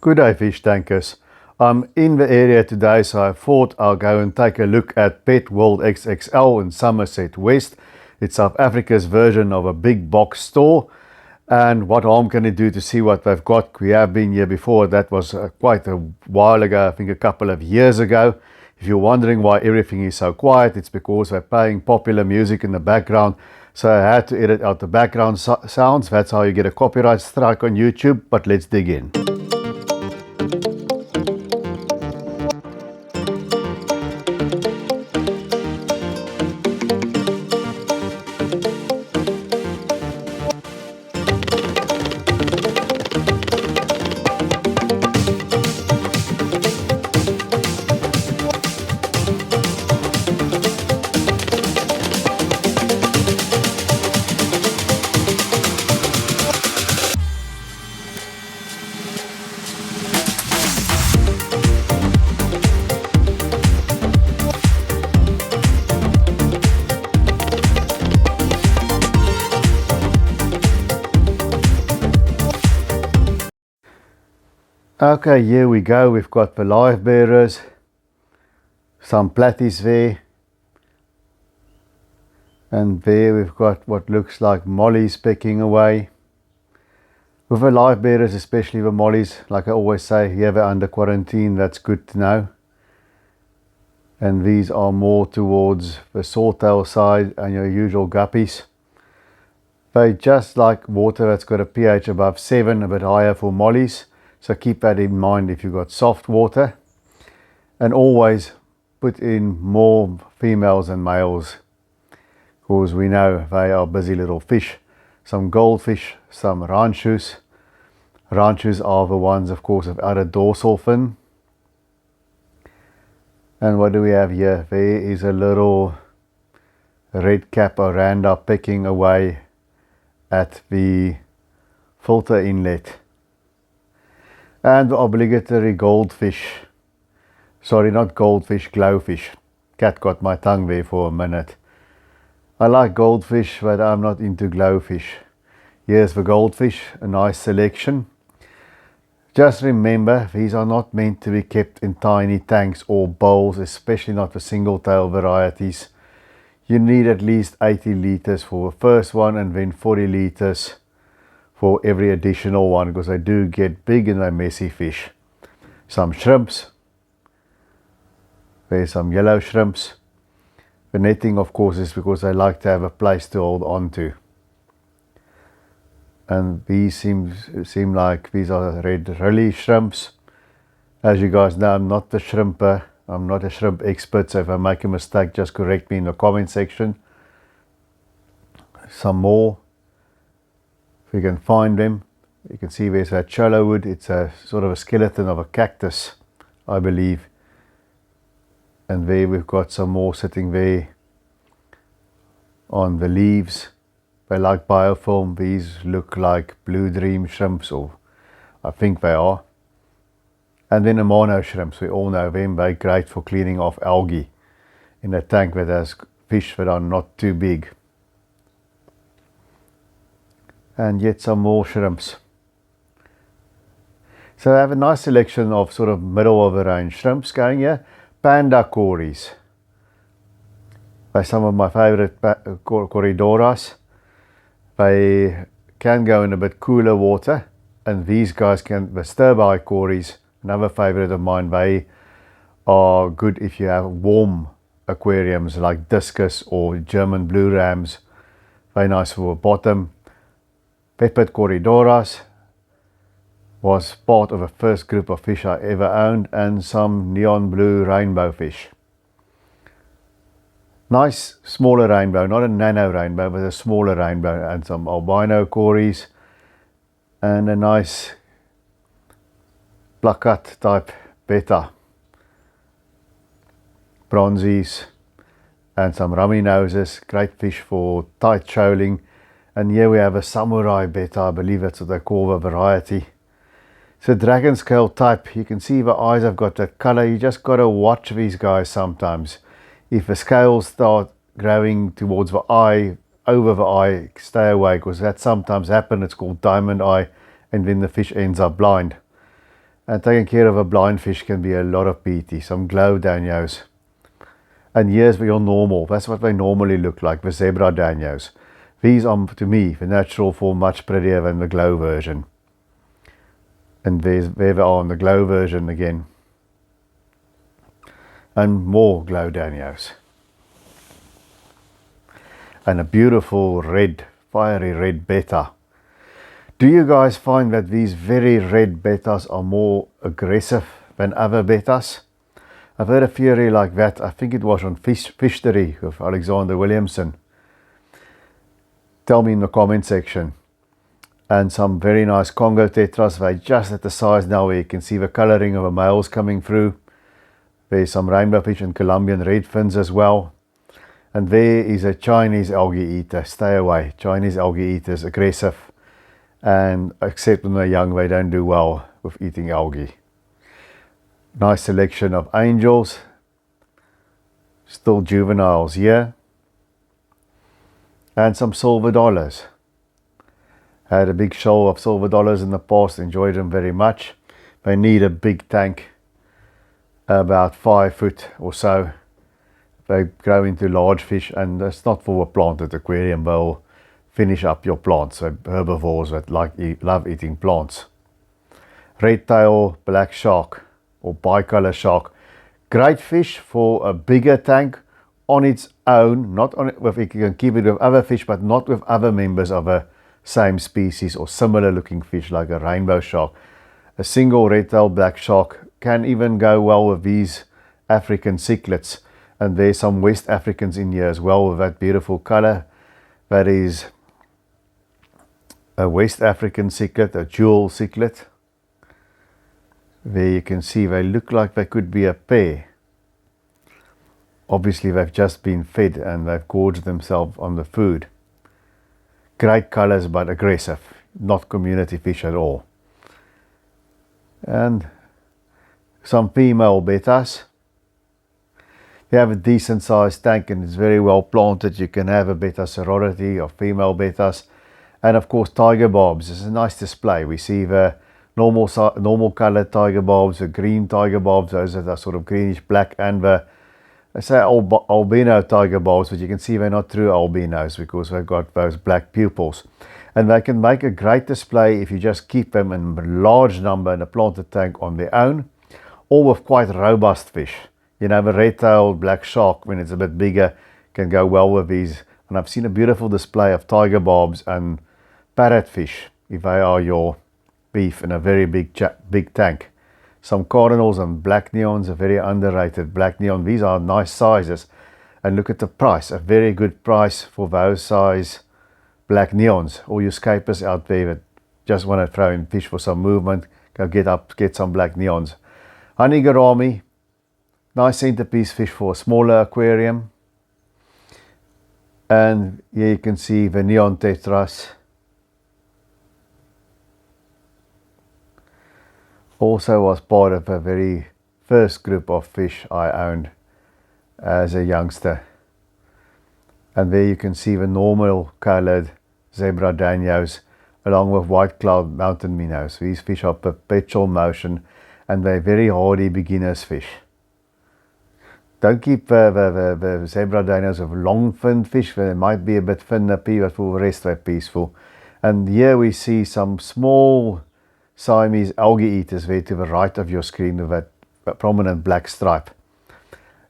Good day, fish tankers. I'm in the area today, so I thought I'll go and take a look at Pet World XXL in Somerset West. It's South Africa's version of a big box store. And what I'm going to do to see what they've got. We have been here before. That was quite a while ago, I think a couple of years ago. If you're wondering why everything is so quiet, it's because they're playing popular music in the background. So I had to edit out the background sounds. That's how you get a copyright strike on YouTube. But let's dig in. Okay, here we go. We've got the live bearers, some platies there, and there we've got what looks like mollies pecking away. With the live bearers, especially the mollies, like I always say, here they're under quarantine. That's good to know. And these are more towards the swordtail side and your usual guppies. They just like water that's got a pH above 7, a bit higher for mollies. So keep that in mind if you've got soft water, and always put in more females than males, because we know they are busy little fish. Some goldfish, some ranchus. Ranchus are the ones, of course, without a dorsal fin. And what do we have here? There is a little red cap oranda pecking away at the filter inlet. And the obligatory goldfish. Sorry, not goldfish, glowfish. Cat got my tongue there for a minute. I like goldfish, but I'm not into glowfish. Here's the goldfish, a nice selection. Just remember, these are not meant to be kept in tiny tanks or bowls, especially not the single tail varieties. You need at least 80 liters for the first one, and then 40 liters for every additional one, because they do get big and they're messy fish. Some shrimps. There's some yellow shrimps. The netting, of course, is because they like to have a place to hold on to. And these seem like these are red rilly shrimps. As you guys know, I'm not the shrimper. I'm not a shrimp expert, so if I make a mistake, just correct me in the comment section. Some more. If you can find them, you can see there's a cholo wood. It's a sort of a skeleton of a cactus, I believe. And there we've got some more sitting there on the leaves. They like biofilm. These look like blue dream shrimps, or I think they are. And then the mono shrimps, we all know them. They're great for cleaning off algae in a tank that has fish that are not too big. And yet some more shrimps. So I have a nice selection of sort of middle of the range shrimps going here. Panda cories. They're some of my favorite corridoras. They can go in a bit cooler water, and these guys can, the stir-by cories, another favorite of mine. They are good if you have warm aquariums like discus or German blue rams. Very nice for the bottom. Peppered corridoras was part of the first group of fish I ever owned, and some neon blue rainbow fish. Nice smaller rainbow, not a nano rainbow, but a smaller rainbow, and some albino cories, and a nice plakat type betta. Bronzies, and some rummy noses, great fish for tight shoaling. And here we have a samurai betta, I believe that's what they call the variety. It's a dragon scale type. You can see the eyes have got that color. You just got to watch these guys sometimes. If the scales start growing towards the eye, over the eye, stay away, because that sometimes happens. It's called diamond eye, and then the fish ends up blind. And taking care of a blind fish can be a lot of PT. Some glow danios. And here's your normal. That's what they normally look like, the zebra danios. These are, to me, the natural form, much prettier than the glow version. And there they are in the glow version again. And more glow danios. And a beautiful red, fiery red betta. Do you guys find that these very red bettas are more aggressive than other bettas? I've heard a theory like that. I think it was on Fishkeeping with Alexander Williamson. Tell me in the comment section. And some very nice Congo tetras. They're just at the size now where you can see the colouring of the males coming through. There's some rainbow fish and Colombian redfins as well. And there is a Chinese algae eater. Stay away. Chinese algae eaters, aggressive. And except when they're young, they don't do well with eating algae. Nice selection of angels. Still juveniles here. And some silver dollars. Had a big show of silver dollars in the past. Enjoyed them very much. They need a big tank. About 5 foot or so. They grow into large fish, and it's not for a planted aquarium. They'll finish up your plants. So herbivores that love eating plants. Red tail black shark or bicolor shark. Great fish for a bigger tank on its own. Not on it, you can keep it with other fish, but not with other members of a same species or similar looking fish like a rainbow shark. A single red tail black shark can even go well with these African cichlids. And there's some West Africans in here as well with that beautiful color. That is a West African cichlid, a jewel cichlid. There you can see they look like they could be a pair. Obviously they've just been fed and they've gorged themselves on the food. Great colors but aggressive. Not community fish at all. And some female bettas. You have a decent sized tank and it's very well planted. You can have a betta sorority of female bettas. And of course tiger barbs. It's a nice display. We see the normal coloured tiger barbs, the green tiger barbs, those that are sort of greenish black, and the, I say albino tiger barbs, but you can see they're not true albinos because they've got those black pupils. And they can make a great display if you just keep them in large number in a planted tank on their own, or with quite robust fish. You know, the red-tailed black shark, when it's a bit bigger, can go well with these. And I've seen a beautiful display of tiger barbs and parrotfish, if they are your beef, in a very big tank. Some cardinals and black neons, a very underrated black neon. These are nice sizes. And look at the price, a very good price for those size black neons. All you scapers out there that just want to throw in fish for some movement, go get some black neons. Honey gourami. Nice centerpiece fish for a smaller aquarium. And here you can see the neon tetras. Also was part of a very first group of fish I owned as a youngster. And there you can see the normal coloured zebra danios along with white cloud mountain minnows. These fish are perpetual motion and they're very hardy beginners fish. Don't keep the zebra danios with long fin fish. They might be a bit thin nippy, but for the rest they're peaceful. And here we see some small Siamese algae eaters there to the right of your screen with that prominent black stripe.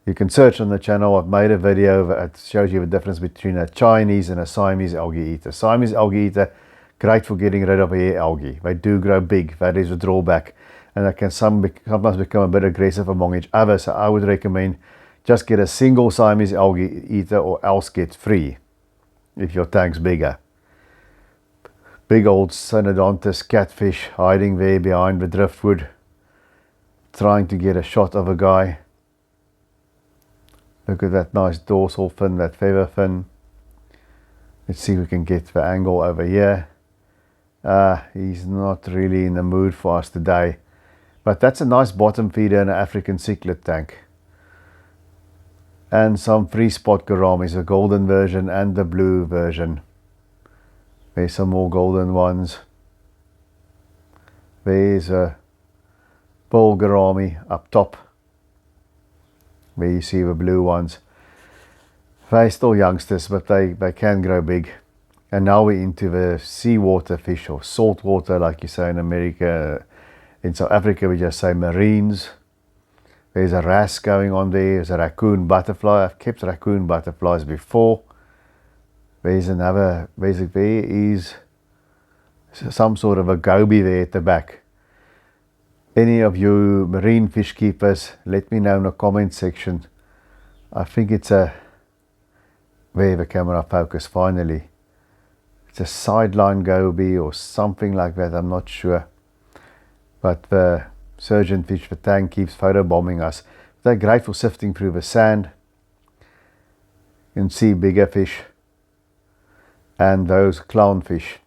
You can search on the channel. I've made a video that shows you the difference between a Chinese and a Siamese algae eater. Siamese algae eater, great for getting rid of hair algae. They do grow big. That is a drawback. And they can sometimes become a bit aggressive among each other. So I would recommend just get a single Siamese algae eater or else get 3 if your tank's bigger. Big old Synodontis catfish hiding there behind the driftwood, trying to get a shot of a guy. Look at that nice dorsal fin, that feather fin. Let's see if we can get the angle over here. He's not really in the mood for us today. But that's a nice bottom feeder in an African cichlid tank. And some free spot gouramis, the golden version and the blue version. There's some more golden ones. There's a pearl gourami up top, where you see the blue ones. They're still youngsters, but they can grow big. And now we're into the seawater fish, or saltwater, like you say in America. In South Africa, we just say marines. There's a wrasse going on there. There's a raccoon butterfly. I've kept raccoon butterflies before. There is some sort of a goby there at the back. Any of you marine fish keepers, let me know in the comment section. I think it's a, where the camera focus finally. It's a sideline goby or something like that, I'm not sure. But the surgeon fish, the tank, keeps photobombing us. They're great for sifting through the sand. You can see bigger fish. And those clownfish.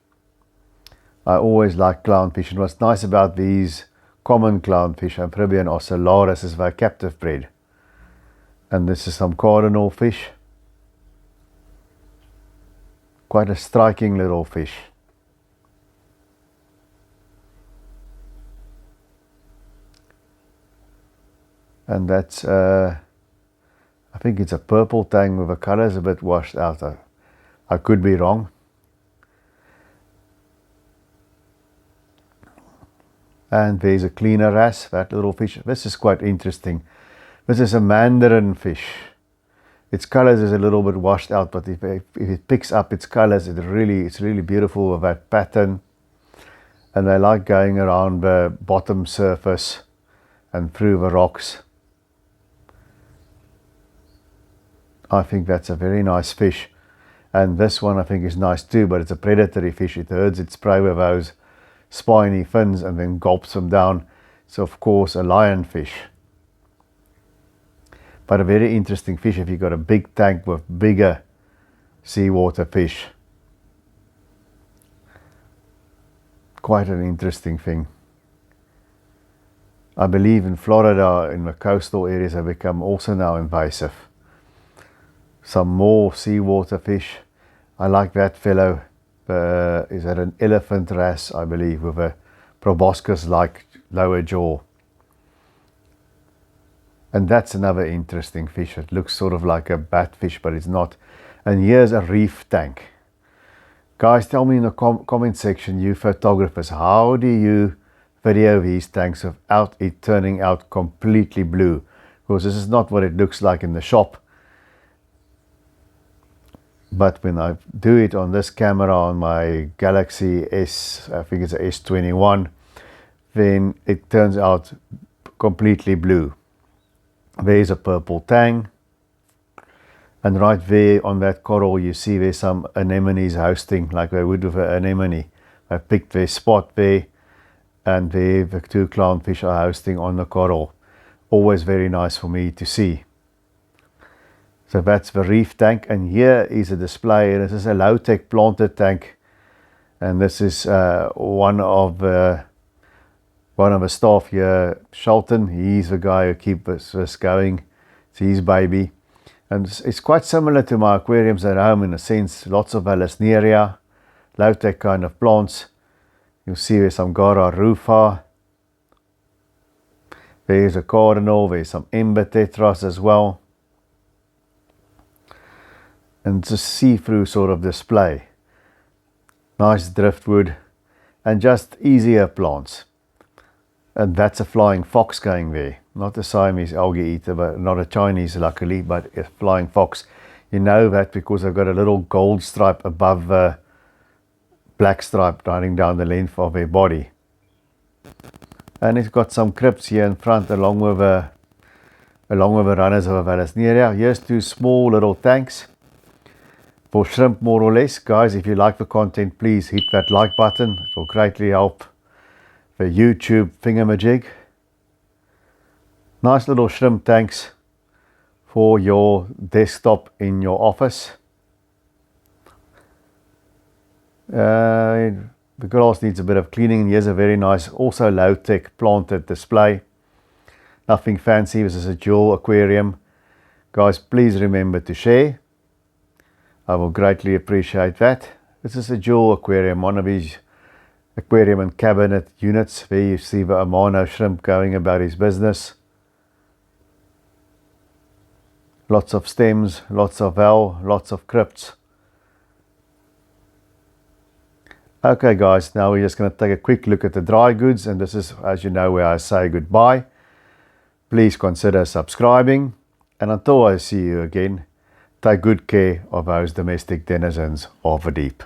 I always like clownfish, and what's nice about these common clownfish, Amphibian ocellaris, is they're captive bred. And this is some cardinal fish. Quite a striking little fish. And that's, I think it's a purple tang with the colors a bit washed out. I could be wrong. And there's a cleaner wrasse, that little fish. This is quite interesting. This is a mandarin fish. Its colors is a little bit washed out, but if it picks up its colors, it's really beautiful with that pattern. And they like going around the bottom surface and through the rocks. I think that's a very nice fish. And this one I think is nice too, but it's a predatory fish. It herds its prey with those spiny fins and then gulps them down. It's of course a lionfish. But a very interesting fish if you've got a big tank with bigger seawater fish. Quite an interesting thing. I believe in Florida, in the coastal areas, have become also now invasive. Some more seawater fish. I like that fellow. Is that an elephant wrasse, I believe, with a proboscis-like lower jaw. And that's another interesting fish. It looks sort of like a batfish, but it's not. And here's a reef tank. Guys, tell me in the comment section, you photographers, how do you video these tanks without it turning out completely blue? Because this is not what it looks like in the shop. But when I do it on this camera, on my Galaxy S, I think it's a S21, then it turns out completely blue. There's a purple tang, and right there on that coral you see there's some anemones hosting, like they would with an anemone. I picked their spot there, and there the two clownfish are hosting on the coral. Always very nice for me to see. So that's the reef tank, and here is a display. This is a low-tech planted tank, and this is one of the staff here, Shelton. He's the guy who keeps this going. It's his baby, and it's quite similar to my aquariums at home in a sense. Lots of Vallisneria, low-tech kind of plants. You'll see there's some Gara rufa. There's a cardinal. There's some ember tetras as well. And it's a see-through sort of display. Nice driftwood and just easier plants. And that's a flying fox going there. Not a Siamese algae eater, but not a Chinese luckily, but a flying fox. You know that because they've got a little gold stripe above the black stripe running down the length of their body. And it's got some crypts here in front along with the runners of a Vallisneria. Here's two small little tanks. For shrimp, more or less. Guys, if you like the content, please hit that like button. It will greatly help the YouTube thingamajig. Nice little shrimp tanks for your desktop in your office. The grass needs a bit of cleaning. Here's a very nice, also low-tech planted display. Nothing fancy. This is a jewel aquarium. Guys, please remember to share. I will greatly appreciate that. This is a jewel aquarium, one of these aquarium and cabinet units. There you see the Amano shrimp going about his business. Lots of stems, lots of valve, lots of crypts. Okay guys, now we're just going to take a quick look at the dry goods, and this is, as you know, where I say goodbye. Please consider subscribing, and until I see you again, take good care of those domestic denizens of the deep.